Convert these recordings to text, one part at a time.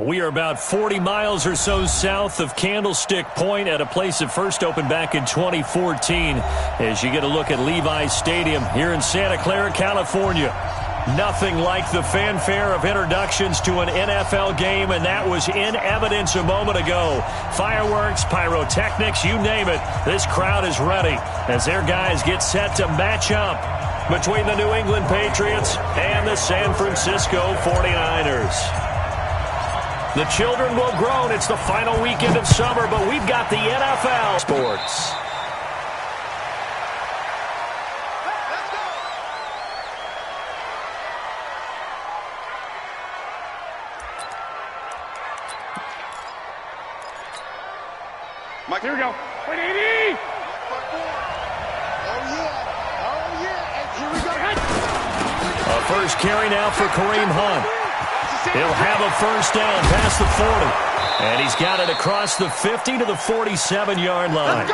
We are about 40 miles or so south of Candlestick Point at a place that first opened back in 2014 as you get a look at Levi's Stadium here in Santa Clara, California. Nothing like the fanfare of introductions to an NFL game, and that was in evidence a moment ago. Fireworks, pyrotechnics, you name it. This crowd is ready as their guys get set to match up between the New England Patriots and the San Francisco 49ers. The children will groan. It's the final weekend of summer, but we've got the NFL sports. Mike, here we go. 180! Here we go. A first carry now for Kareem Hunt. He'll have a first down past the 40. And he's got it across the 50 to the 47-yard line.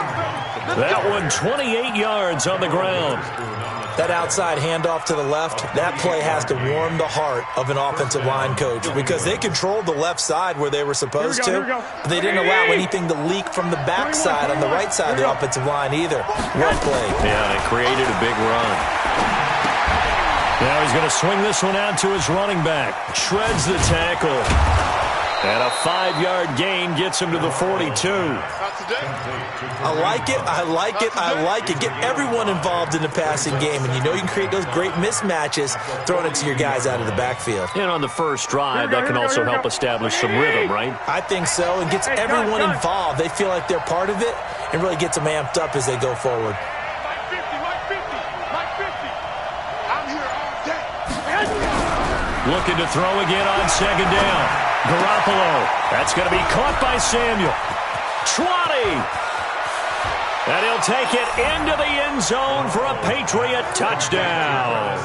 That one 28 yards on the ground. That outside handoff to the left, that play has to warm the heart of an offensive line coach because they controlled the left side where they were supposed to. But they didn't allow anything to leak from the backside on the right side of the offensive line either. Well played. Yeah, and it created a big run. Now he's going to swing this one out to his running back. Shreds the tackle. And a 5-yard gain gets him to the 42. I like it, I like it, I like it. Get everyone involved in the passing game, and you know you can create those great mismatches throwing it to your guys out of the backfield. And on the first drive, that can also help establish some rhythm, right? I think so, and gets everyone involved. They feel like they're part of it and really gets them amped up as they go forward. Looking to throw again on second down. Garoppolo. That's going to be caught by Samuel. 20. And he'll take it into the end zone for a Patriot touchdown.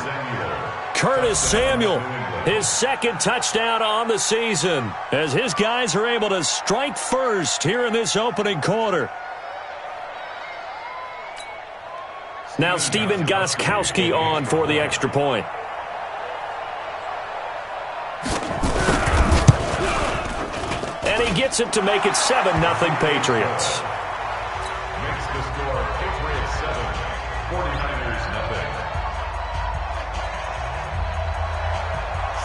Curtis Samuel, his second touchdown on the season, as his guys are able to strike first here in this opening quarter. Now Stephen Gostkowski on for the extra point. And he gets it to make it 7-0 Patriots. Makes the score Patriots 7, 49ers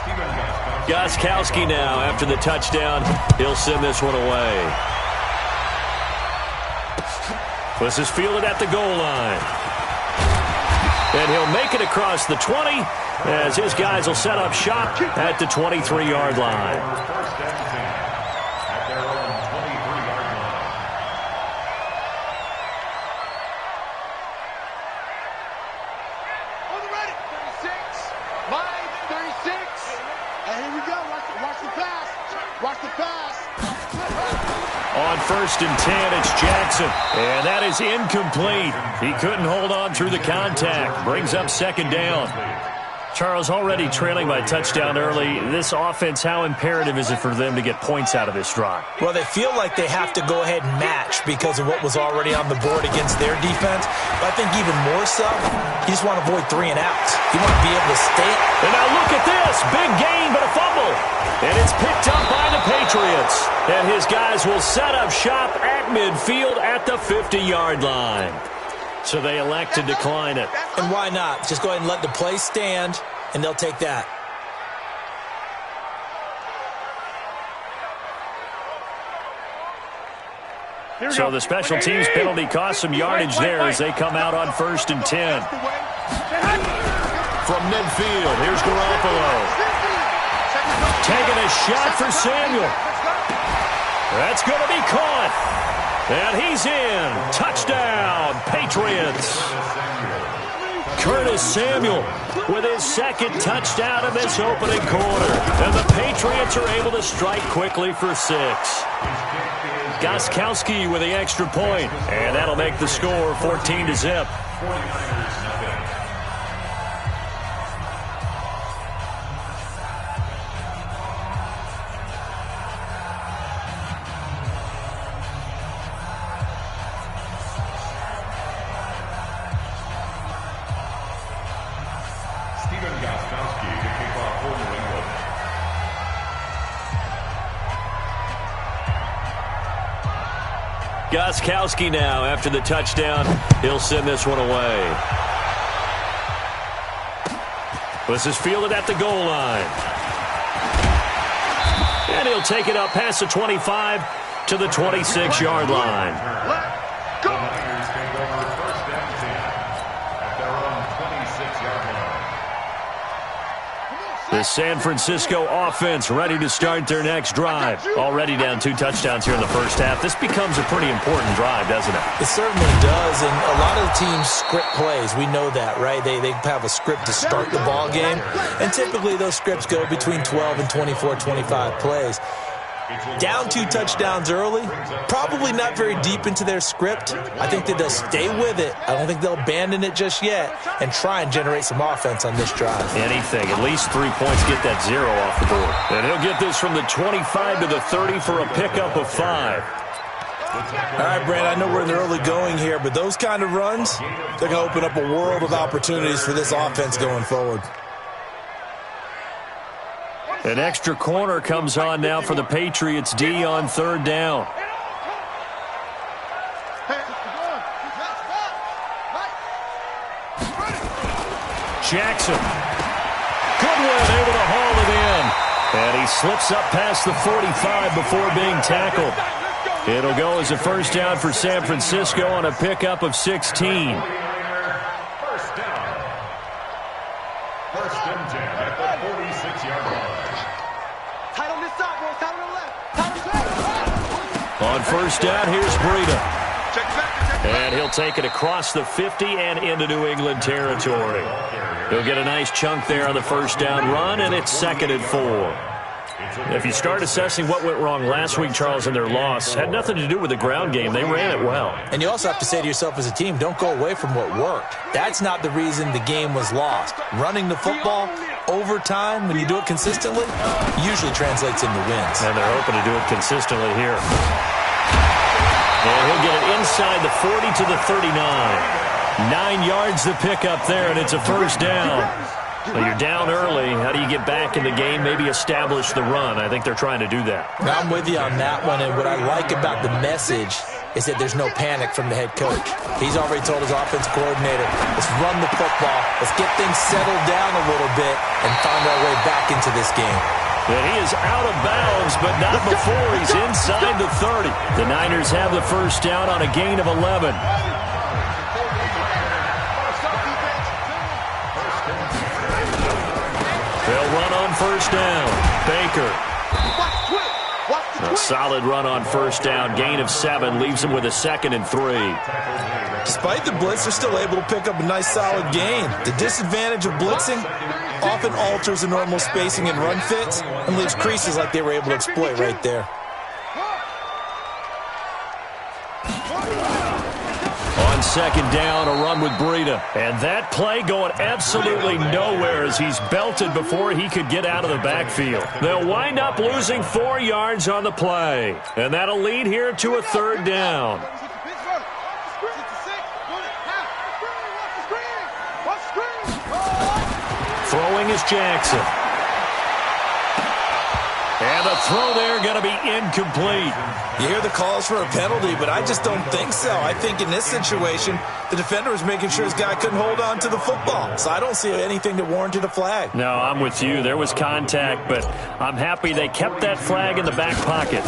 0. Gostkowski now after the touchdown. He'll send this one away. This is fielded at the goal line. And he'll make it across the 20 as his guys will set up shop at the 23-yard line. On 1st and 10, it's Jackson. And that is incomplete. He couldn't hold on through the contact. Brings up second down. Charles, already trailing by touchdown early. This offense, how imperative is it for them to get points out of this drive? Well, they feel like they have to go ahead and match because of what was already on the board against their defense. But I think even more so, you just want to avoid 3 and outs. You want to be able to stay. And now look at this. Big gain, but a fumble. And it's picked up by the Patriots. And his guys will set up shop at midfield at the 50-yard line. So they elect to decline it. And why not? Just go ahead and let the play stand, and they'll take that. So the special teams penalty cost some yardage there as they come out on 1st and 10. From midfield, here's Garoppolo. Taking a shot for Samuel. That's going to be caught. And he's in. Touchdown, Patriots. Curtis Samuel with his second touchdown in this opening quarter. And the Patriots are able to strike quickly for 6. Gostkowski with the extra point. And that'll make the score 14-0. Gostkowski now after the touchdown. He'll send this one away. This is fielded at the goal line. And he'll take it up past the 25 to the 26-yard line. The Niners take over first and 10 at their own 26-yard line. The San Francisco offense ready to start their next drive. Already down 2 touchdowns here in the first half. This becomes a pretty important drive, doesn't it? It certainly does, and a lot of the teams script plays. We know that, right? They have a script to start the ball game, and typically those scripts go between 12 and 24, 25 plays. Down 2 touchdowns early, probably not very deep into their script. I think that they'll stay with it. I don't think they'll abandon it just yet and try and generate some offense on this drive. Anything, at least 3 points, get that 0 off the board. And he'll get this from the 25 to the 30 for a pickup of 5. All right, Brad, I know we're in the early going here, but those kind of runs, they're going to open up a world of opportunities for this offense going forward. An extra corner comes on now for the Patriots D on 3rd down. Jackson. Goodwin able to haul it in. And he slips up past the 45 before being tackled. It'll go as a first down for San Francisco on a pickup of 16. First down. First and 10 at the 46-yard line. Tight on this side, boys. Tight on the left. Tight on the left. On first down, here's Breida. And he'll take it across the 50 and into New England territory. He'll get a nice chunk there on the first down run, and it's 2nd and 4. If you start assessing what went wrong last week, Charles, in their loss, had nothing to do with the ground game. They ran it well. And you also have to say to yourself as a team, don't go away from what worked. That's not the reason the game was lost. Running the football over time, when you do it consistently, usually translates into wins. And they're hoping to do it consistently here. And he'll get it inside the 40 to the 39. 9 yards the pickup there, and it's a first down. Well, you're down early. How do you get back in the game, maybe establish the run? I think they're trying to do that. I'm with you on that one, and what I like about the message is that there's no panic from the head coach. He's already told his offense coordinator, let's run the football, let's get things settled down a little bit and find our way back into this game. And he is out of bounds, but not before he's inside the 30. The Niners have the first down on a gain of 11. They'll run on first down. Baker. A solid run on first down. Gain of 7 leaves him with a 2nd and 3. Despite the blitz, they're still able to pick up a nice solid gain. The disadvantage of blitzing often alters the normal spacing and run fits and leaves creases like they were able to exploit right there. On second down, a run with Breida. And that play going absolutely nowhere as he's belted before he could get out of the backfield. They'll wind up losing 4 yards on the play. And that'll lead here to a 3rd down. Throwing is Jackson. And the throw there going to be incomplete. You hear the calls for a penalty, but I just don't think so. I think in this situation, the defender was making sure his guy couldn't hold on to the football. So I don't see anything that warranted a flag. No, I'm with you. There was contact, but I'm happy they kept that flag in the back pocket.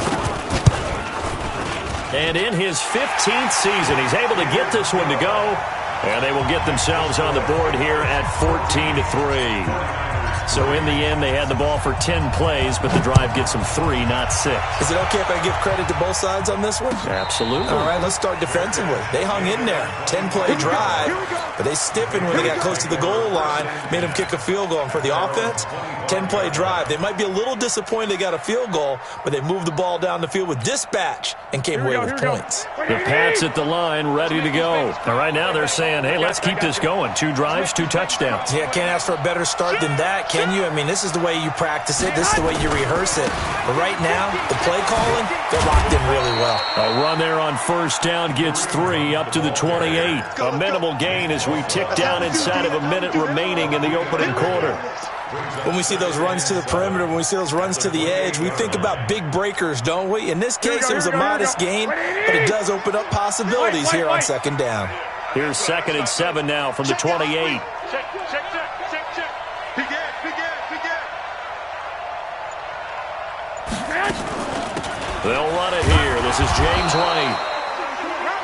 And in his 15th season, he's able to get this one to go. And they will get themselves on the board here at 14-3. So in the end, they had the ball for 10 plays, but the drive gets them 3, not 6. Is it okay if I give credit to both sides on this one? Absolutely. All right, let's start defensively. They hung in there. 10-play drive, but they stiffened when they got close to the goal line, made them kick a field goal. And for the offense, 10-play drive. They might be a little disappointed they got a field goal, but they moved the ball down the field with dispatch and came away with points. The Pats at the line, ready to go. And right now they're saying, hey, let's keep this going. 2 drives, 2 touchdowns. Yeah, can't ask for a better start than that. can you? I mean, this is the way you practice it. This is the way you rehearse it. But right now, the play calling, they're locked in really well. A run there on first down gets 3 up to the 28. A minimal gain as we tick down inside of a minute remaining in the opening quarter. When we see those runs to the perimeter, when we see those runs to the edge, we think about big breakers, don't we? In this case, it was a modest gain, but it does open up possibilities here on second down. Here's 2nd and 7 now from the 28. Check. They'll run it here. This is James White.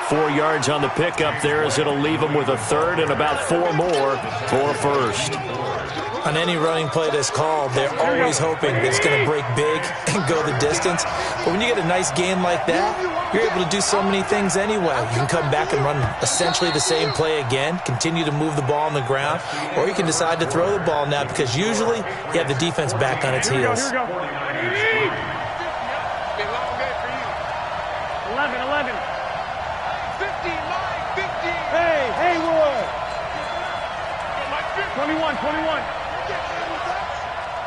4 yards on the pickup there as it'll leave them with a third and about 4 more for a first. On any running play that's called, they're always hoping that it's going to break big and go the distance. But when you get a nice gain like that, you're able to do so many things anyway. You can come back and run essentially the same play again, continue to move the ball on the ground, or you can decide to throw the ball now because usually you have the defense back on its heels. 11. Hey, Wood. 21.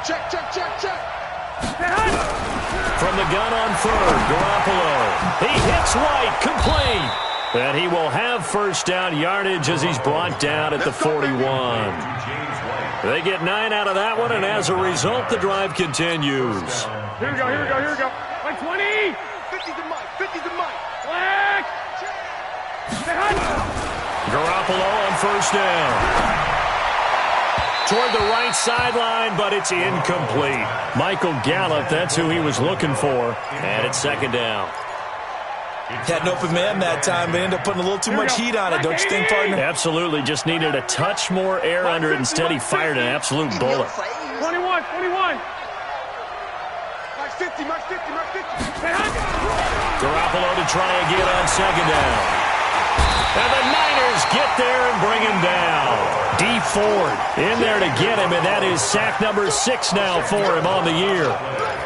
Check. From the gun on third, Garoppolo. He hits White, complete. And he will have first down yardage as he's brought down at the 41. They get 9 out of that one, and as a result, the drive continues. Here we go. Like 20. 50 to Mike. Black. Garoppolo on first down. Toward the right sideline, but it's incomplete. Michael Gallup, that's who he was looking for. And it's 2nd down. Had an open man that time, but ended up putting a little too much heat on it, don't you think, partner? Absolutely. Just needed a touch more air under it. Instead, he fired an absolute bullet. 21. Mark 50. Garoppolo to try again on 2nd down. And the Niners get there and bring him down. D. Ford in there to get him, and that is sack number 6 now for him on the year.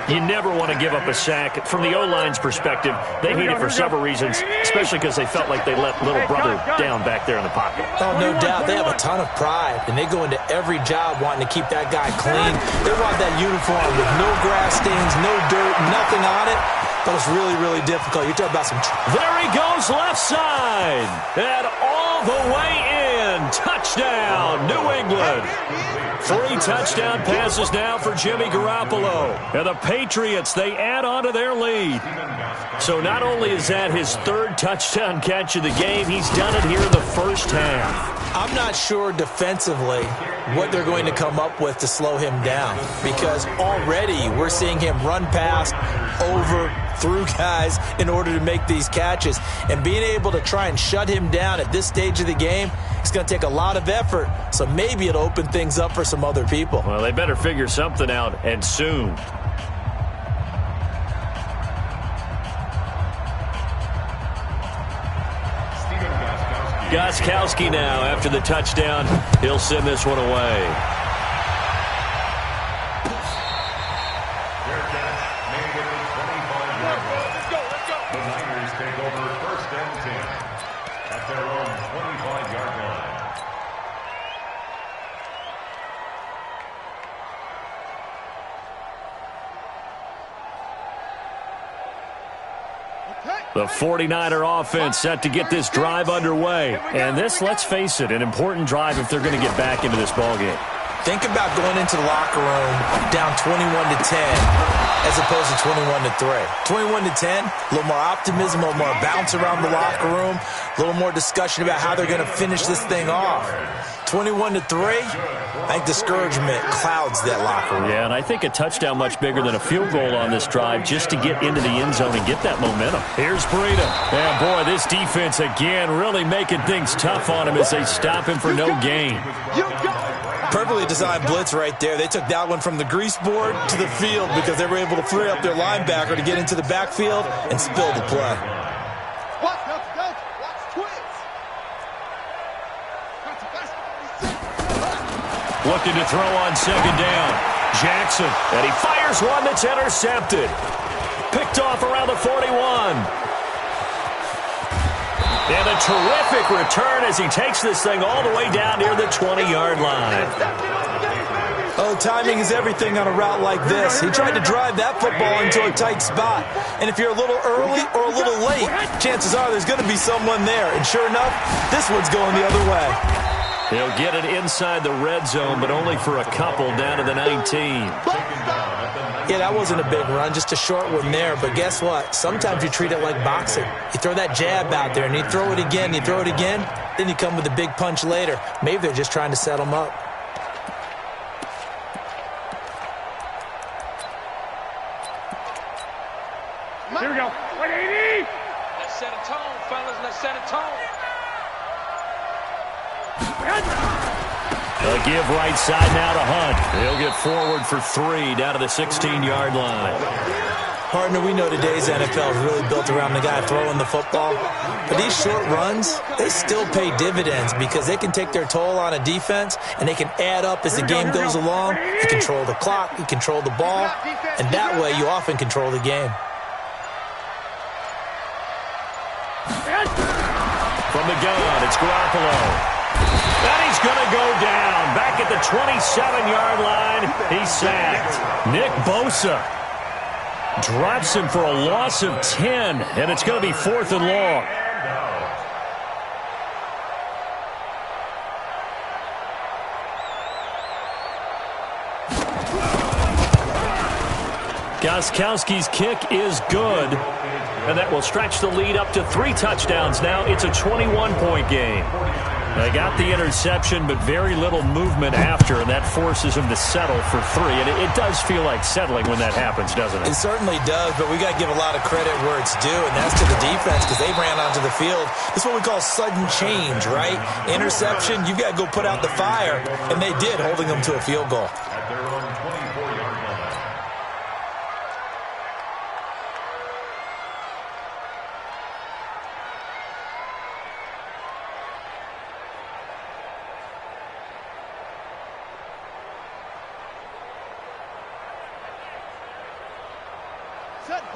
You never want to give up a sack. From the O-line's perspective, they hate it for several reasons, especially because they felt like they let little brother down back there in the pocket. Oh, no doubt. They have a ton of pride, and they go into every job wanting to keep that guy clean. They want that uniform with no grass stains, no dirt, nothing on it. But it's really, really difficult. You're talking about some... There he goes left side. And all the way in. Touchdown, New England. 3 touchdown passes now for Jimmy Garoppolo. And the Patriots, they add on to their lead. So not only is that his 3rd touchdown catch of the game, he's done it here in the first half. I'm not sure defensively what they're going to come up with to slow him down, because already we're seeing him run past, over, through guys in order to make these catches. And being able to try and shut him down at this stage of the game, it's going to take a lot of effort. So maybe it'll open things up for some other people. Well, they better figure something out, and soon. Gostkowski now after the touchdown. He'll send this one away. The Niners take over 1st and 10 at their own 25-yard line. The 49er offense set to get this drive underway. And this, let's face it, an important drive if they're going to get back into this ballgame. Think about going into the locker room down 21-10 as opposed to 21-3. 21-10, a little more optimism, a little more bounce around the locker room, a little more discussion about how they're going to finish this thing off. 21-3, I think discouragement clouds that locker room. Yeah, and I think a touchdown much bigger than a field goal on this drive just to get into the end zone and get that momentum. Here's Breida. And boy, this defense again really making things tough on him as they stop him for no gain. Perfectly designed blitz right there. They took that one from the grease board to the field because they were able to free up their linebacker to get into the backfield and spill the play. Looking to throw on 2nd down. Jackson, and he fires one that's intercepted. Picked off around the 41. And a terrific return as he takes this thing all the way down near the 20-yard line. Oh, timing is everything on a route like this. He tried to drive that football into a tight spot. And if you're a little early or a little late, chances are there's going to be someone there. And sure enough, this one's going the other way. He'll get it inside the red zone, but only for a couple down to the 19. Yeah, that wasn't a big run, just a short one there. But guess what? Sometimes you treat it like boxing. You throw that jab out there, and you throw it again, you throw it again, then you come with a big punch later. Maybe they're just trying to set him up. Here we go. 180. Let's set a tone, fellas. Let's set a tone. They'll give right side now to Hunt. He'll get forward for 3 down to the 16-yard line. Partner, we know today's NFL is really built around the guy throwing the football. But these short runs, they still pay dividends because they can take their toll on a defense and they can add up as the game goes along. You control the clock, you control the ball, and that way you often control the game. From the gun, it's Garoppolo. And he's going to go down. Back at the 27-yard line, he's sacked. Nick Bosa drops him for a loss of 10, and it's going to be 4th and long. Gostkowski's kick is good, and that will stretch the lead up to 3 touchdowns now. It's a 21-point game. They got the interception, but very little movement after, and that forces him to settle for 3. And it does feel like settling when that happens, doesn't it? It certainly does, but we got to give a lot of credit where it's due, and that's to the defense because they ran onto the field. This is what we call sudden change, right? Interception, you've got to go put out the fire, and they did, holding them to a field goal. At their own 24-yard line.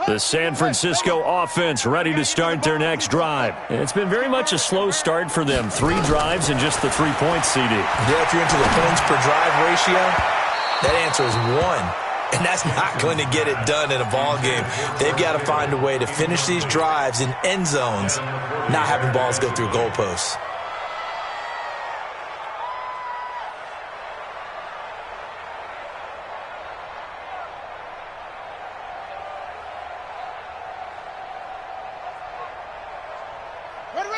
The San Francisco offense ready to start their next drive. It's been very much a slow start for them. 3 drives and just the 3 points, CD. Yeah, if you're into the points per drive ratio, that answer is 1. And that's not going to get it done in a ball game. They've got to find a way to finish these drives in end zones, not having balls go through goalposts.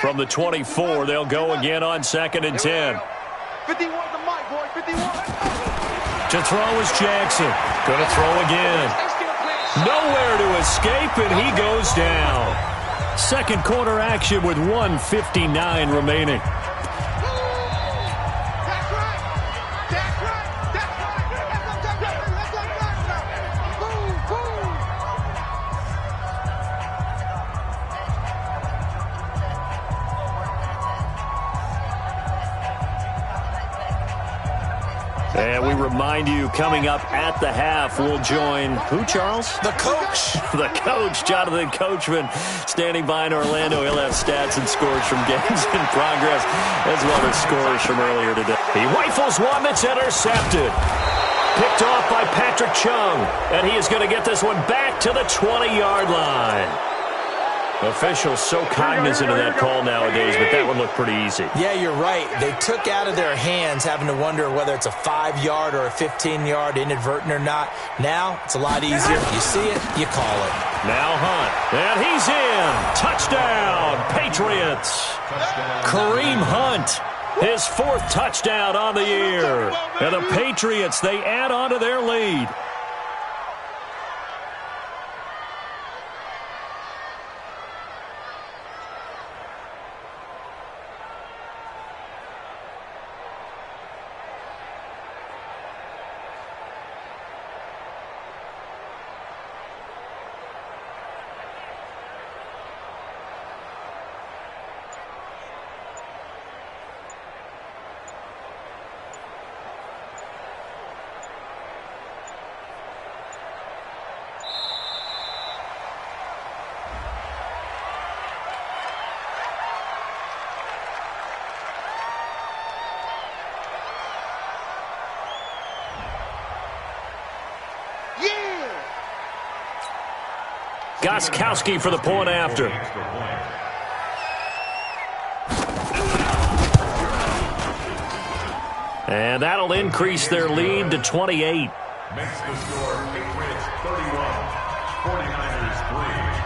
From the 24, they'll go again on 2nd and 10. 51 the mic, boy. 51. To throw is Jackson. Going to throw again. Nowhere to escape, and he goes down. Second quarter action with 1:59 remaining. And we remind you, coming up at the half, we'll join who, Charles? The coach. The coach, Jonathan Coachman, standing by in Orlando. He'll have stats and scores from games in progress, as well as scores from earlier today. He rifles one that's intercepted. Picked off by Patrick Chung, and he is going to get this one back to the 20-yard line. Officials so cognizant of that call nowadays, but that one looked pretty easy. Yeah, you're right. They took out of their hands having to wonder whether it's a 5-yard or a 15-yard, inadvertent or not. Now, it's a lot easier. You see it, you call it. Now Hunt, and he's in. Touchdown, Patriots. Kareem Hunt, his 4th touchdown on the year. And the Patriots, they add on to their lead. Gostkowski for the point after. And that'll increase their lead to 28. Makes the score Patriots 31, 49ers 3.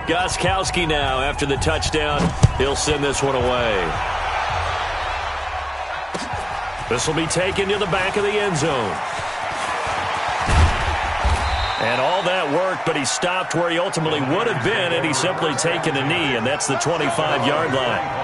Gostkowski now after the touchdown. He'll send this one away. This will be taken to the back of the end zone. And all that worked, but he stopped where he ultimately would have been, and he's simply taken a knee, and that's the 25-yard line.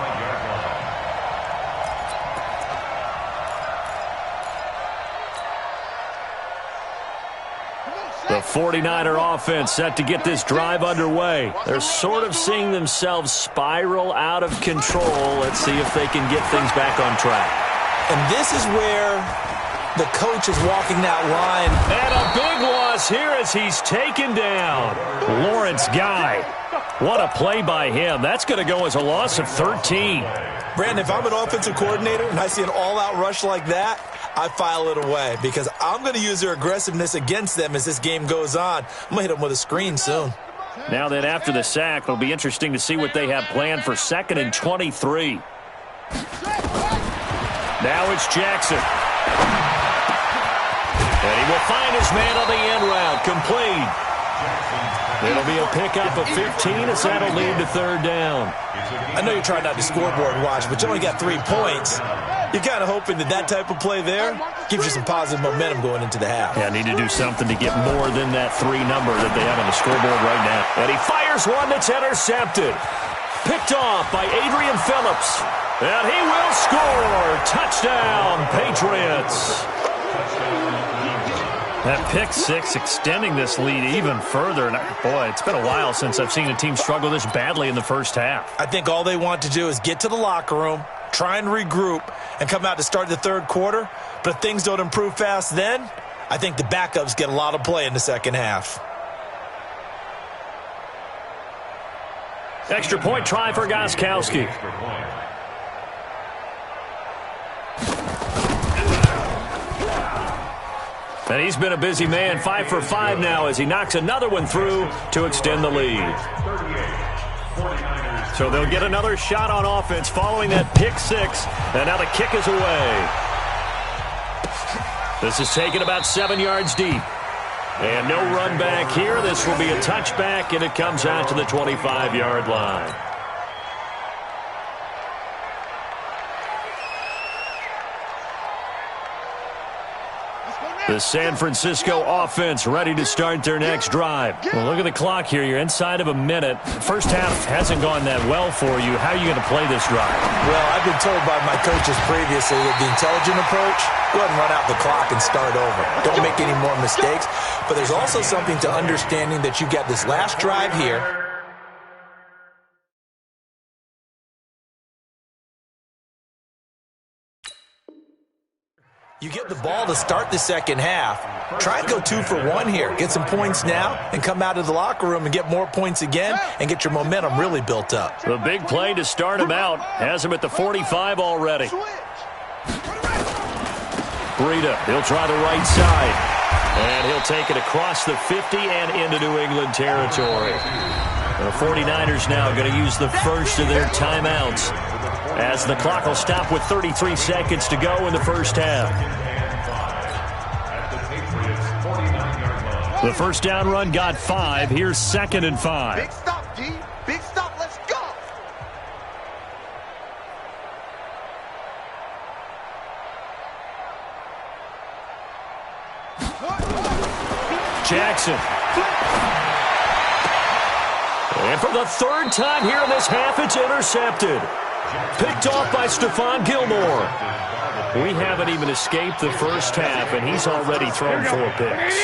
The 49er offense set to get this drive underway. They're sort of seeing themselves spiral out of control. Let's see if they can get things back on track. And this is where the coach is walking that line. And a big loss here as he's taken down. Lawrence Guy. What a play by him. That's going to go as a loss of 13. Brandon, if I'm an offensive coordinator and I see an all-out rush like that, I file it away because I'm going to use their aggressiveness against them as this game goes on. I'm going to hit them with a screen soon. Now that after the sack, it'll be interesting to see what they have planned for 2nd and 23. Now it's Jackson. And he will find his man on the end route. Complete. It'll be a pickup of 15 as that'll lead to 3rd down. I know you're trying not to scoreboard watch, but you only got 3 points. You're kind of hoping that that type of play there gives you some positive momentum going into the half. Yeah, need to do something to get more than that 3 number that they have on the scoreboard right now. And he fires one that's intercepted. Picked off by Adrian Phillips. And he will score. Touchdown, Patriots. That pick 6 extending this lead even further. And boy, it's been a while since I've seen a team struggle this badly in the first half. I think all they want to do is get to the locker room, try and regroup, and come out to start the 3rd quarter. But if things don't improve fast then, I think the backups get a lot of play in the 2nd half. Extra point try for Gostkowski. And he's been a busy man, 5 for 5 now as he knocks another one through to extend the lead. So they'll get another shot on offense following that pick 6. And now the kick is away. This is taken about 7 yards deep. And no run back here. This will be a touchback, and it comes out to the 25-yard line. The San Francisco offense ready to start their next drive. Well, look at the clock here. You're inside of a minute. First half hasn't gone that well for you. How are you going to play this drive? Well, I've been told by my coaches previously that the intelligent approach, go ahead and run out the clock and start over. Don't make any more mistakes. But there's also something to understanding that you got this last drive here. You get the ball to start the 2nd half. Try and go 2 for 1 here. Get some points now and come out of the locker room and get more points again and get your momentum really built up. The big play to start him out has him at the 45 already. Breida, he'll try the right side. And he'll take it across the 50 and into New England territory. The 49ers now going to use the first of their timeouts as the clock will stop with 33 seconds to go in the first half. The first down run got 5. Here's 2nd and 5. Big stop, D. Big stop. Let's go. Jackson. And for the 3rd time here in this half, it's intercepted. Picked off by Stephon Gilmore. We haven't even escaped the first half, and he's already thrown 4 picks.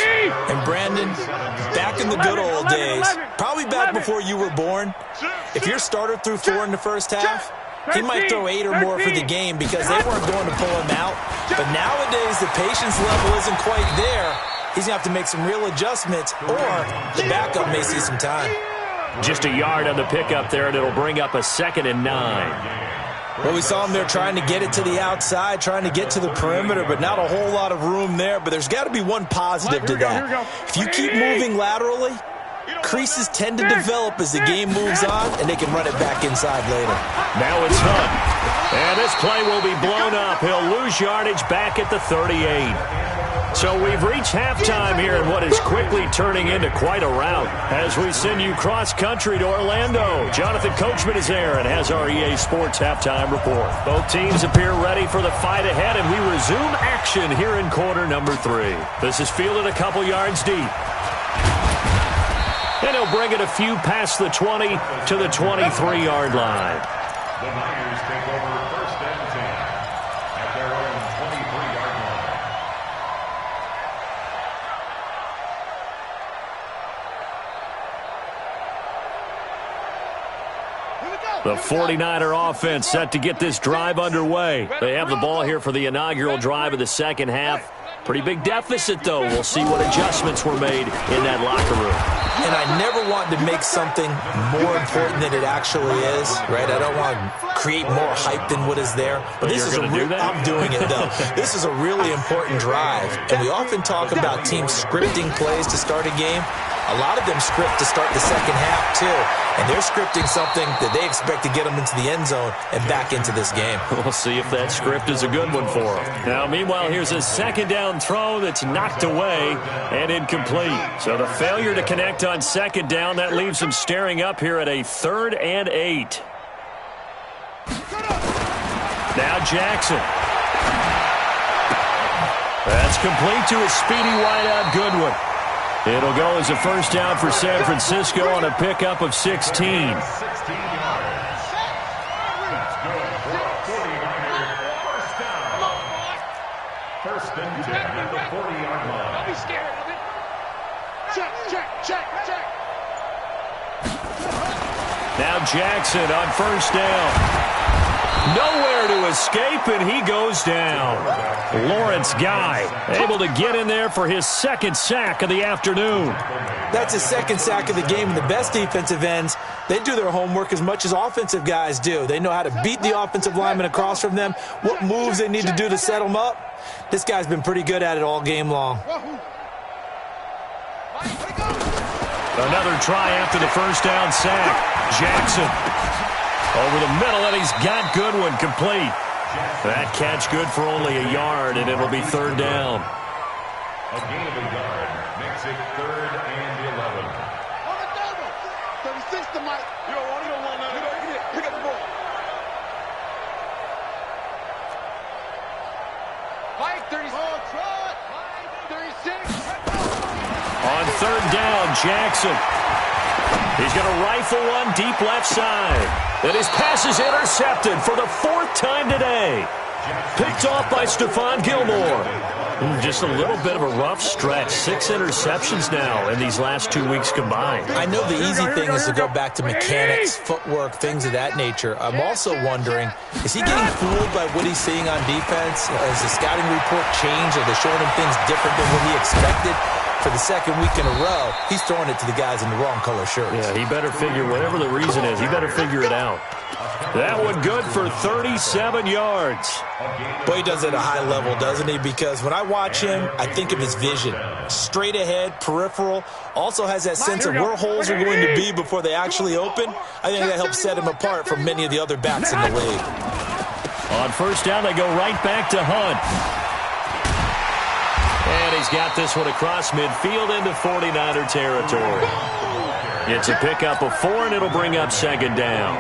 And Brandon, back in the good old days, probably back before you were born, if your starter threw 4 in the first half, he might throw 8 or more for the game because they weren't going to pull him out. But nowadays, the patience level isn't quite there. He's going to have to make some real adjustments, or the backup may see some time. Just a yard on the pickup there, and it'll bring up a 2nd and 9. Well, we saw him there trying to get it to the outside, trying to get to the perimeter, but not a whole lot of room there. But there's got to be one positive to that. If you keep moving laterally, creases tend to develop as the game moves on, and they can run it back inside later. Now it's Hunt. And this play will be blown up. He'll lose yardage back at the 38. So we've reached halftime here in what is quickly turning into quite a rout as we send you cross-country to Orlando. Jonathan Coachman is there and has our EA Sports halftime report. Both teams appear ready for the fight ahead, and we resume action here in quarter number 3. This is fielded a couple yards deep. And he'll bring it a few past the 20 to the 23-yard line. The Niners take over 1st and 10 at their own 23-yard line. The 49er offense set to get this drive underway. They have the ball here for the inaugural drive of the second half. Pretty big deficit, though. We'll see what adjustments were made in that locker room. And I never want to make something more important than it actually is, right? I don't want to create more hype than what is there. But this is I'm doing it, though. This is a really important drive. And we often talk about teams scripting plays to start a game. A lot of them script to start the second half, too. And they're scripting something that they expect to get them into the end zone and back into this game. We'll see if that script is a good one for them. Now, meanwhile, here's a 2nd down throw that's knocked away and incomplete. So the failure to connect on 2nd down, that leaves them staring up here at a 3rd and 8. Now Jackson. That's complete to a speedy wideout Goodwin. It'll go as a 1st down for San Francisco on a pickup of 16. 16 yards. That's good for a 49er 1st down. 1st and 10 at the 40-yard line. Don't be scared of it. Check. Now Jackson on 1st down. Nowhere to escape, and he goes down. Lawrence Guy able to get in there for his 2nd sack of the afternoon. That's his 2nd sack of the game, and the best defensive ends, they do their homework as much as offensive guys do. They know how to beat the offensive lineman across from them, what moves they need to do to set them up. This guy's been pretty good at it all game long. Another try after the 1st down sack. Jackson over the middle, and he's got Goodwin complete. That catch good for only a yard, and it'll be 3rd down. A gain of a yard makes it 3rd and 11. On the double. 36 to Mike. You don't want that. Pick up the ball. Mike, 36. Mike, 36. On 3rd down, Jackson. He's going to rifle one deep left side. And his pass is intercepted for the 4th time today. Picked off by Stephon Gilmore. Just a little bit of a rough stretch. 6 interceptions now in these last 2 weeks combined. I know the easy thing is to go back to mechanics, footwork, things of that nature. I'm also wondering, is he getting fooled by what he's seeing on defense? Has the scouting report changed? Are they showing him things different than what he expected? For the 2nd week in a row, he's throwing it to the guys in the wrong color shirts. Yeah, he better figure, whatever the reason is, he better figure it out. That one good for 37 yards. Boy, he does it at a high level, doesn't he? Because when I watch him, I think of his vision. Straight ahead, peripheral, also has that sense of where holes are going to be before they actually open. I think that helps set him apart from many of the other backs in the league. On 1st down, they go right back to Hunt. And he's got this one across midfield into 49er territory. It's a pickup of 4, and it'll bring up 2nd down.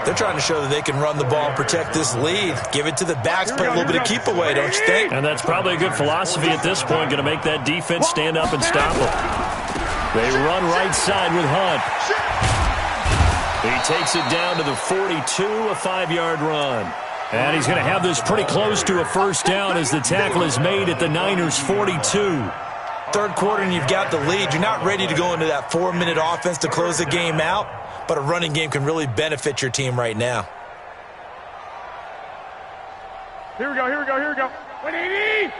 They're trying to show that they can run the ball and protect this lead. Give it to the backs, play a little bit of keep away, don't you think? And that's probably a good philosophy at this point, going to make that defense stand up and stop them. They run right side with Hunt. He takes it down to the 42, a 5-yard run. And he's going to have this pretty close to a 1st down as the tackle is made at the Niners' 42. 3rd quarter and you've got the lead. You're not ready to go into that 4-minute offense to close the game out, but a running game can really benefit your team right now. Here we go, here we go, here we go. 180!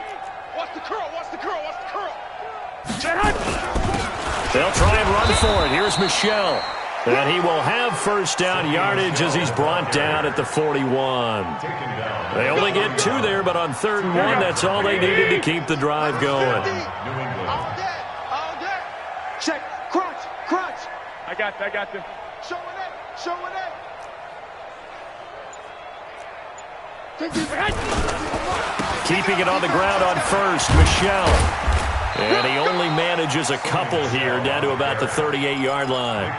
Watch the curl, watch the curl, watch the curl. They'll try and run for it. Here's Michelle. And he will have first down yardage as he's brought down at the 41. They only get 2 there, but on 3rd and 1, that's all they needed to keep the drive going. All day, all day. Check, crunch, crunch. I got them. Showing it, showing it. Keeping it on the ground on first, Michelle. And he only manages a couple here down to about the 38-yard line.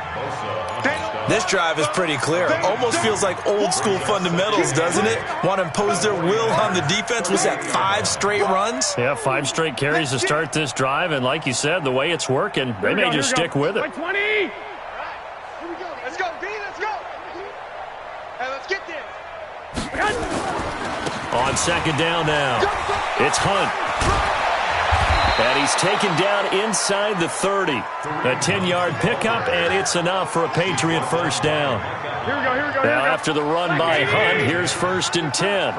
This drive is pretty clear. Almost feels like old school fundamentals, doesn't it? Want to impose their will on the defense. Was that 5 straight runs? Yeah, 5 straight carries to start this drive. And like you said, the way it's working, they may just stick with it. 20! Here we go. Let's go, B, let's go. Hey, let's get this. On 2nd down now, it's Hunt. And he's taken down inside the 30. A 10-yard pickup, and it's enough for a Patriot first down. Here we go, here we go. Now, after the run by Hunt, here's 1st and 10.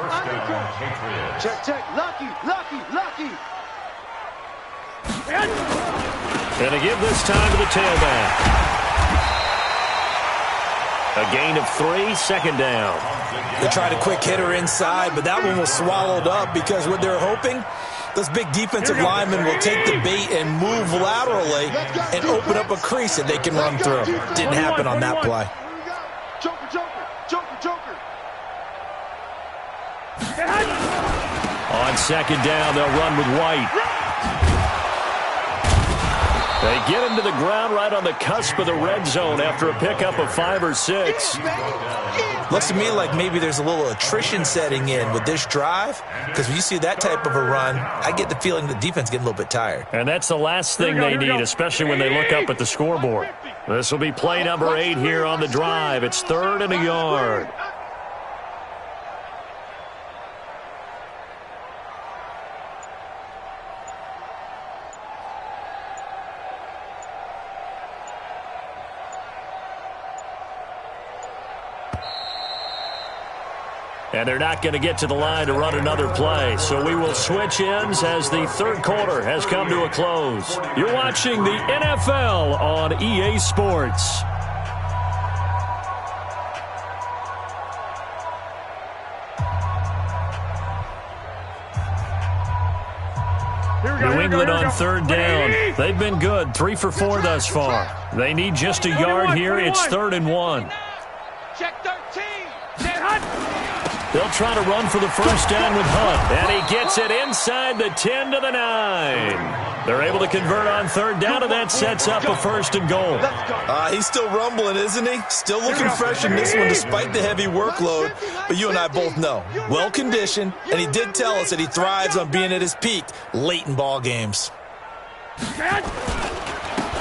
Check, check. Lucky, lucky, lucky. And a give this time to the tailback. A gain of 3, 2nd down. They tried a quick hitter inside, but that one was swallowed up because what they're hoping, those big defensive linemen will take the bait and move laterally and open up a crease that they can run through. Didn't happen on that play. Joker, joker, joker, joker. On 2nd down, they'll run with White. They get him to the ground right on the cusp of the red zone after a pickup of 5 or 6. Looks to me like maybe there's a little attrition setting in with this drive, because when you see that type of a run, I get the feeling the defense getting a little bit tired. And that's the last thing they need, especially when they look up at the scoreboard. This will be play number 8 here on the drive. It's 3rd and a yard. And they're not going to get to the line to run another play. So we will switch ends as the 3rd quarter has come to a close. You're watching the NFL on EA Sports. New England on 3rd down. They've been good, 3 for 4 thus far. They need just a yard here. It's 3rd and 1. Check 13. They'll try to run for the first down with Hunt. And he gets it inside the 10 to the 9. They're able to convert on 3rd down, and that sets up a 1st and goal. He's still rumbling, isn't he? Still looking fresh in this one despite the heavy workload. But you and I both know, well-conditioned, and he did tell us that he thrives on being at his peak late in ball games.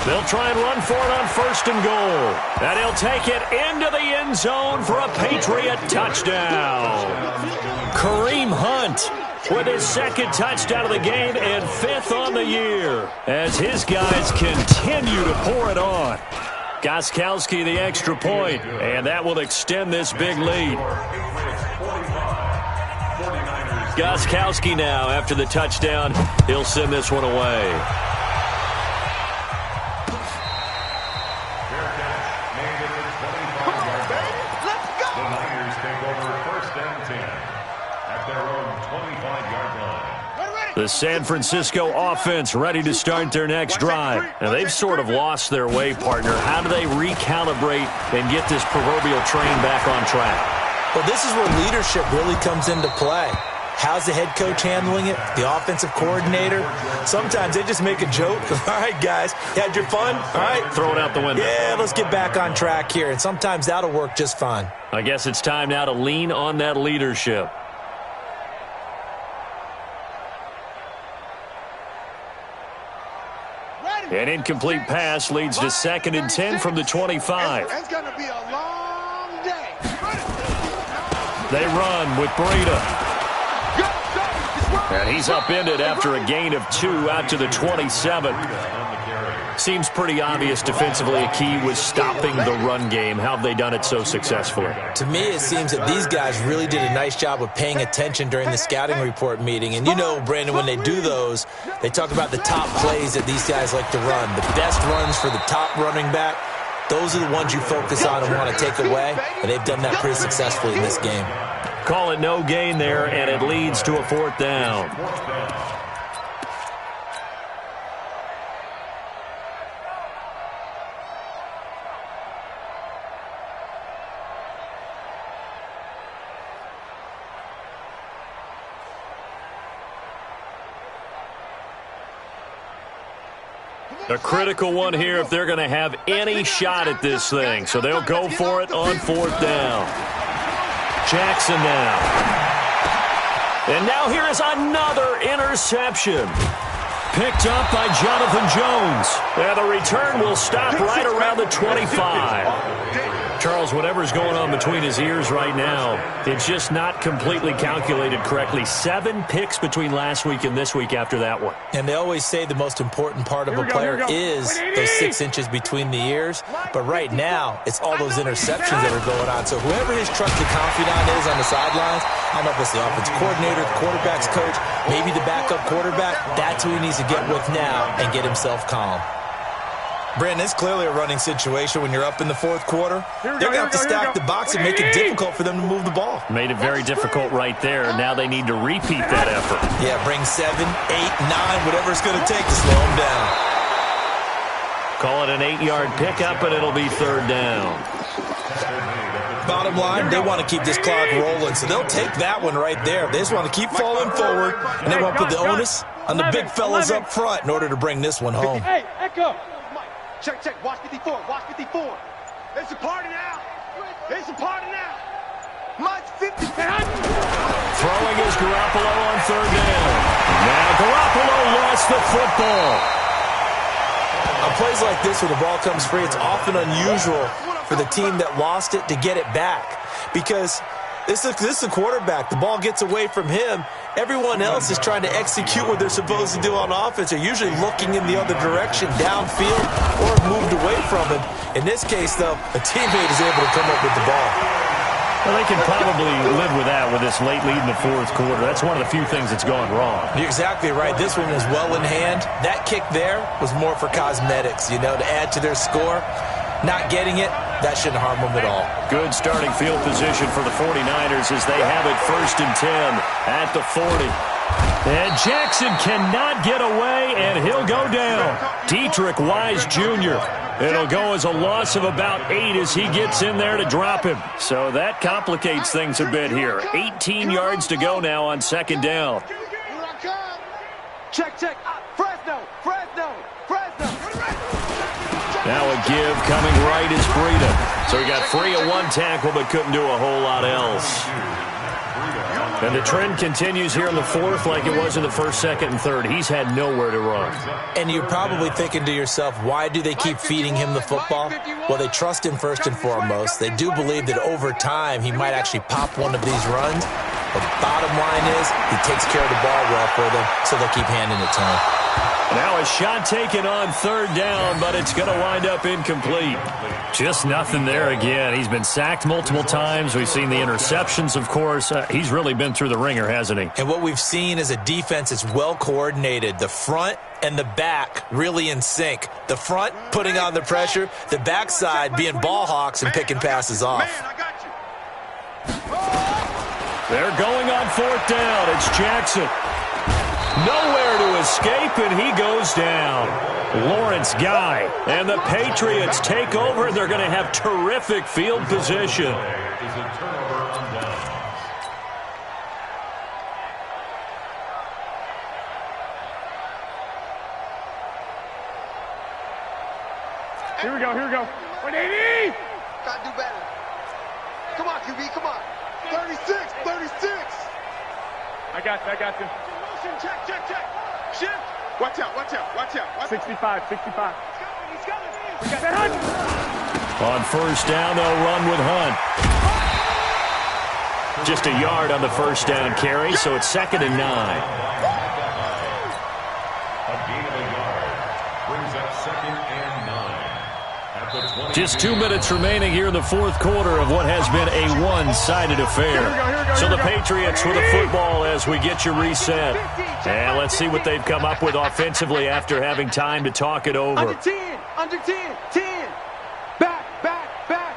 They'll try and run for it on 1st and goal. And he'll take it into the end zone for a Patriot touchdown. Kareem Hunt with his 2nd touchdown of the game and 5th on the year as his guys continue to pour it on. Gostkowski the extra point, and that will extend this big lead. Gostkowski now after the touchdown. He'll send this one away. The San Francisco offense ready to start their next drive. And they've sort of lost their way, partner. How do they recalibrate and get this proverbial train back on track? Well, this is where leadership really comes into play. How's the head coach handling it? The offensive coordinator? Sometimes they just make a joke. All right, guys, you had your fun? All right. Throw it out the window. Yeah, let's get back on track here. And sometimes that'll work just fine. I guess it's time now to lean on that leadership. An incomplete pass leads to 2nd and 10 from the 25. It's going to be a long day. They run with Breida. And he's upended after a gain of 2 out to the 27. Seems pretty obvious defensively a key was stopping the run game. How have they done it so successfully? To me, it seems that these guys really did a nice job of paying attention during the scouting report meeting. And you know, Brandon, when they do those, they talk about the top plays that these guys like to run. The best runs for the top running back, those are the ones you focus on and want to take away. And they've done that pretty successfully in this game. Call it no gain there, and it leads to a 4th down. A critical one here if they're going to have any shot at this thing. So they'll go for it on 4th down. Jackson now. And now here is another interception. Picked up by Jonathan Jones. And the return will stop right around the 25. Charles, whatever's going on between his ears right now, it's just not completely calculated correctly. 7 picks between last week and this week after that one. And they always say the most important part of a player is those 6 inches between the ears. But right now, it's all those interceptions that are going on. So whoever his trusted confidant is on the sidelines, I don't know if it's the offensive coordinator, the quarterback's coach, maybe the backup quarterback, that's who he needs to get with now and get himself calm. Brandon, it's clearly a running situation when you're up in the 4th quarter. They're going to have to stack the box and make it difficult for them to move the ball. Made it very difficult right there. Now they need to repeat that effort. Yeah, bring 7, 8, 9, whatever it's going to take to slow them down. Call it an 8-yard pickup, and it'll be 3rd down. Bottom line, they want to keep this clock rolling, so they'll take that one right there. They just want to keep falling forward, and they want to put the onus on the big fellas up front in order to bring this one home. Hey, Echo. Check, check. Watch 54. Watch 54. It's a party now. It's a party now. Mine's 50. Throwing is Garoppolo on 3rd down. Now Garoppolo lost the football. On plays like this where the ball comes free, it's often unusual for the team that lost it to get it back. Because this is a quarterback. The ball gets away from him. Everyone else is trying to execute what they're supposed to do on offense. They're usually looking in the other direction, downfield, or moved away from him. In this case, though, a teammate is able to come up with the ball. Well, they can probably live with that with this late lead in the 4th quarter. That's one of the few things that's gone wrong. You're exactly right. This one was well in hand. That kick there was more for cosmetics, to add to their score. Not getting it, that shouldn't harm them at all. Good starting field position for the 49ers as they have it 1st and 10 at the 40. And Jackson cannot get away, and he'll go down. Dietrich Wise Jr. It'll go as a loss of about 8 as he gets in there to drop him. So that complicates things a bit here. 18 yards to go now on 2nd down. Check, check. Fresno, Fresno, Fresno. Now a give coming right is Breida. So he got free of 1 tackle but couldn't do a whole lot else. And the trend continues here in the 4th like it was in the 1st, 2nd, and 3rd. He's had nowhere to run. And you're probably thinking to yourself, why do they keep feeding him the football? Well, they trust him first and foremost. They do believe that over time he might actually pop one of these runs. But the bottom line is he takes care of the ball well for them, so they'll keep handing it to him. Now a shot taken on 3rd down, but it's going to wind up incomplete. Just nothing there again. He's been sacked multiple times. We've seen the interceptions, of course. He's really been through the ringer, hasn't he? And what we've seen is a defense that's well coordinated. The front and the back really in sync. The front putting on the pressure, the backside being ball hawks and picking passes off. They're going on 4th down. It's Jackson. Nowhere to escape, and he goes down. Lawrence Guy. And the Patriots take over, and they're going to have terrific field position. Here we go, here we go. 180! Gotta do better. Come on, QB, come on. 36, 36. I got you. Check, check, check. Shift. Watch out. 65. He's coming. We got that Hunt. On 1st down, they'll run with Hunt. Just a yard on the 1st down carry, so it's 2nd and 9. A gain of a yard brings up 2nd and 9. At the 20. Just 2 minutes remaining here in the fourth quarter of what has been a one-sided affair. So the Patriots with the football as we get you reset. And let's see what they've come up with offensively after having time to talk it over. Under 10, under 10, 10. Back, back, back.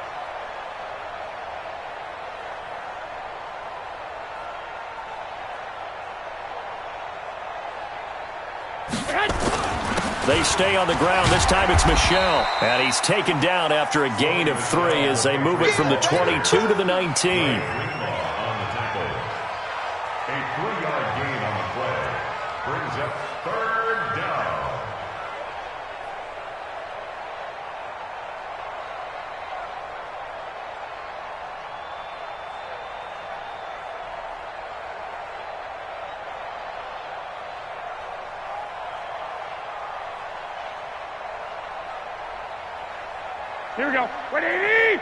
They stay on the ground. This time it's Michel. And he's taken down after a gain of 3 as they move it from the 22 to the 19. On the tackle. A 3-yard gain on the play. Brings up 3rd down. Here we go. 180.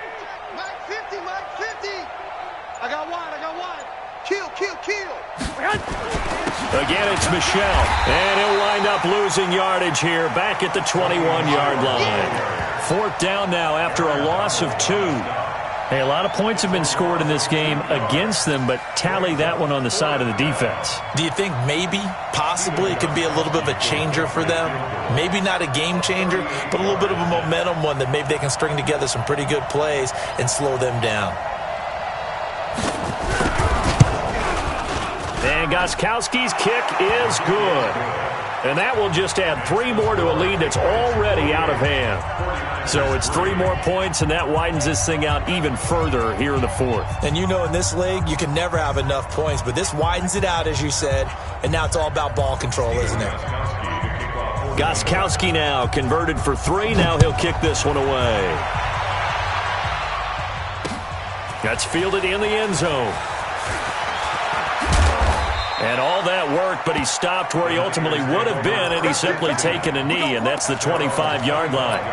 Mike 50, Mike 50. I got wide. Kill. Again, it's Michel. And he'll wind up losing yardage here back at the 21-yard line. 4th down now after a loss of 2. Hey, a lot of points have been scored in this game against them, but tally that one on the side of the defense. Do you think maybe, possibly, it could be a little bit of a changer for them? Maybe not a game changer, but a little bit of a momentum one that maybe they can string together some pretty good plays and slow them down. And Gostkowski's kick is good. And that will just add 3 more to a lead that's already out of hand. So it's 3 more points, and that widens this thing out even further here in the 4th. And you know in this league, you can never have enough points, but this widens it out, as you said, and now it's all about ball control, isn't it? Gostkowski now converted for 3. Now he'll kick this one away. That's fielded in the end zone. And all that work, but he stopped where he ultimately would have been, and he's simply taken a knee, and that's the 25-yard line.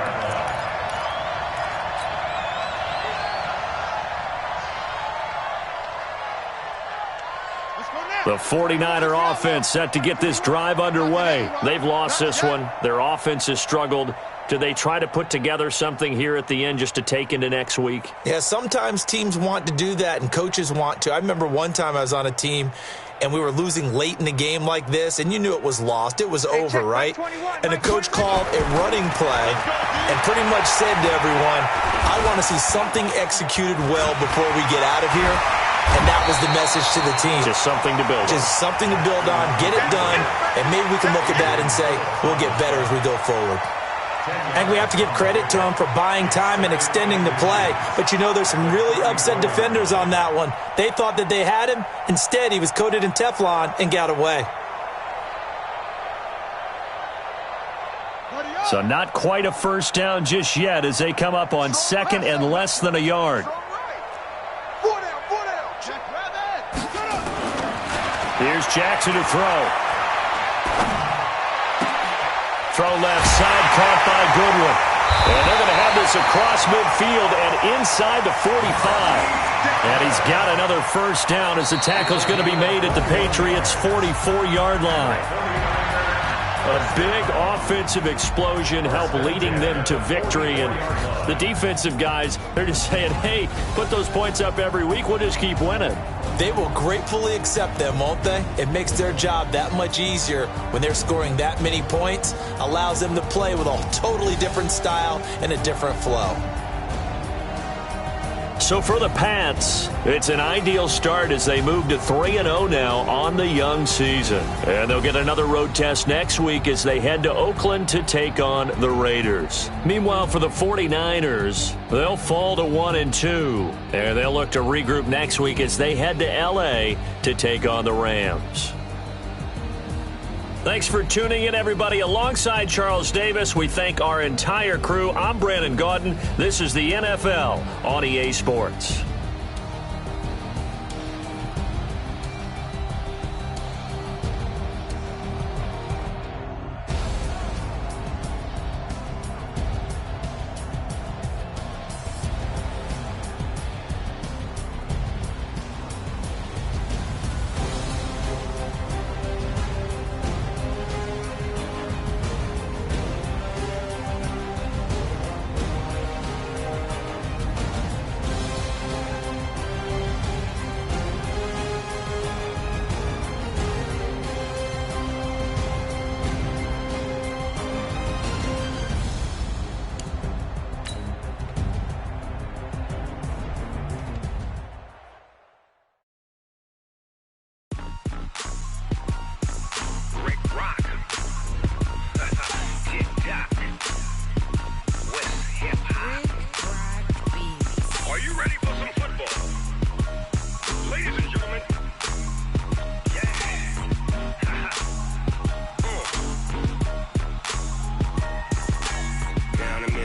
The 49er offense set to get this drive underway. They've lost this one. Their offense has struggled. Do they try to put together something here at the end just to take into next week? Yeah, sometimes teams want to do that, and coaches want to. I remember one time I was on a team, and we were losing late in the game like this, and you knew it was lost. It was over, right? And the coach called a running play and pretty much said to everyone, I want to see something executed well before we get out of here. And that was the message to the team. Just something to build on. Just something to build on, get it done, and maybe we can look at that and say, we'll get better as we go forward. And we have to give credit to him for buying time and extending the play. But you know, there's some really upset defenders on that one. They thought that they had him. Instead, he was coated in Teflon and got away. So not quite a first down just yet as they come up on 2nd and less than a yard. Here's Jackson to throw. Throw left side, caught by Goodwin. And they're going to have this across midfield and inside the 45. And he's got another first down as the tackle's going to be made at the Patriots' 44-yard line. A big offensive explosion helped leading them to victory. And the defensive guys, they're just saying, hey, put those points up every week. We'll just keep winning. They will gratefully accept them, won't they? It makes their job that much easier when they're scoring that many points. Allows them to play with a totally different style and a different flow. So for the Pats, it's an ideal start as they move to 3-0 now on the young season. And they'll get another road test next week as they head to Oakland to take on the Raiders. Meanwhile, for the 49ers, they'll fall to 1-2. And they'll look to regroup next week as they head to L.A. to take on the Rams. Thanks for tuning in, everybody. Alongside Charles Davis, we thank our entire crew. I'm Brandon Gaudin. This is the NFL on EA Sports.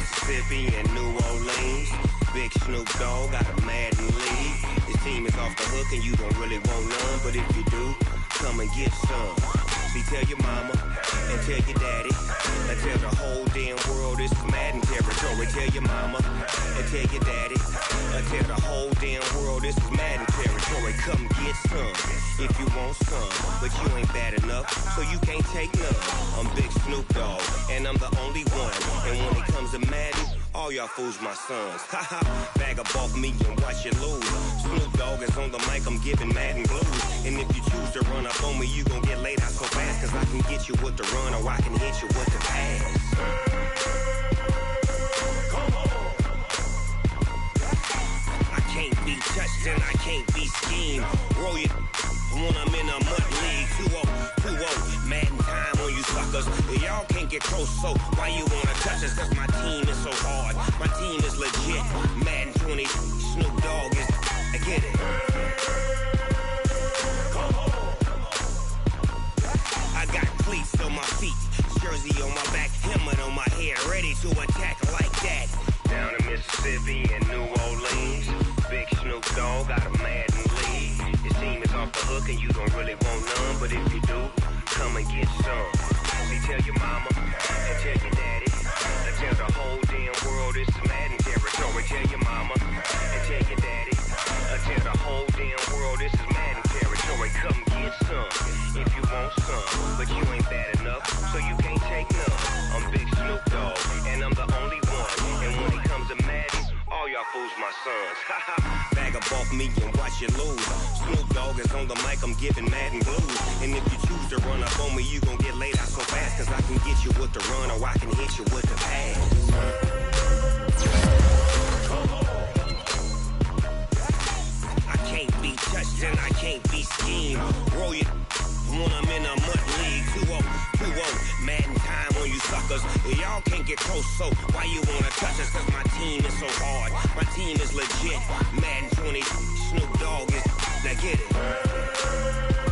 Mississippi and New Orleans. Big Snoop Dogg got a Madden league. His team is off the hook and you don't really want none, but if you do, come and get some. See, tell your mama and tell your daddy and tell the whole damn world this is Madden territory. Tell your mama and tell your daddy and tell the whole damn world this is Madden territory. Come get some if you want some, but you ain't bad enough, so you can't take none. I'm Big Snoop Dogg and I'm the only one, and when it comes to Madden, all y'all fools my sons. Haha, bag up off me and watch you lose. Snoop Dogg is on the mic, I'm giving Madden blues. And if you choose to run up on me, you gon' get laid out so fast, cause I can get you with the run or I can hit you with the pass. Come on. I can't be touched and I can't be schemed. Roll you when I'm in a mud league. 2-0, Madden time on you suckers. Y'all can't get close, so why you wanna touch us? Cause my team is so hard, my team is legit. Madden 20, Snoop Dogg is, I get it. Come on. I got cleats on my feet, jersey on my back, helmet on my head, ready to attack like that. Down in Mississippi and New Orleans, Big Snoop Dogg got a Madden league. His team is off the hook and you don't really want none, but if you do, come and get some. See, tell your mama and tell your daddy and tell the whole damn world this is Madden territory. Tell your mama and tell your daddy and tell the whole damn world this is Madden territory. Come get some if you want some, but you ain't bad enough, so you can't take none. I'm Big Snoop Dogg and I'm the only one, and when it comes to Madden, all y'all fools my sons. Haha, bag up off me and watch you lose. Snoop Dogg is on the mic, I'm giving Madden blues. And if you choose to run up on me, you gon' get laid out so fast, cause I can get you with the run or I can hit you with the pass. I can't be touched and I can't be schemed. Roll you when I'm in a mud league. 2-0, Madden time on you suckers. Y'all can't get close, so why you wanna touch us? Cause my team is so hard, my team is legit. Madden 20, Snoop Dogg is, now get it.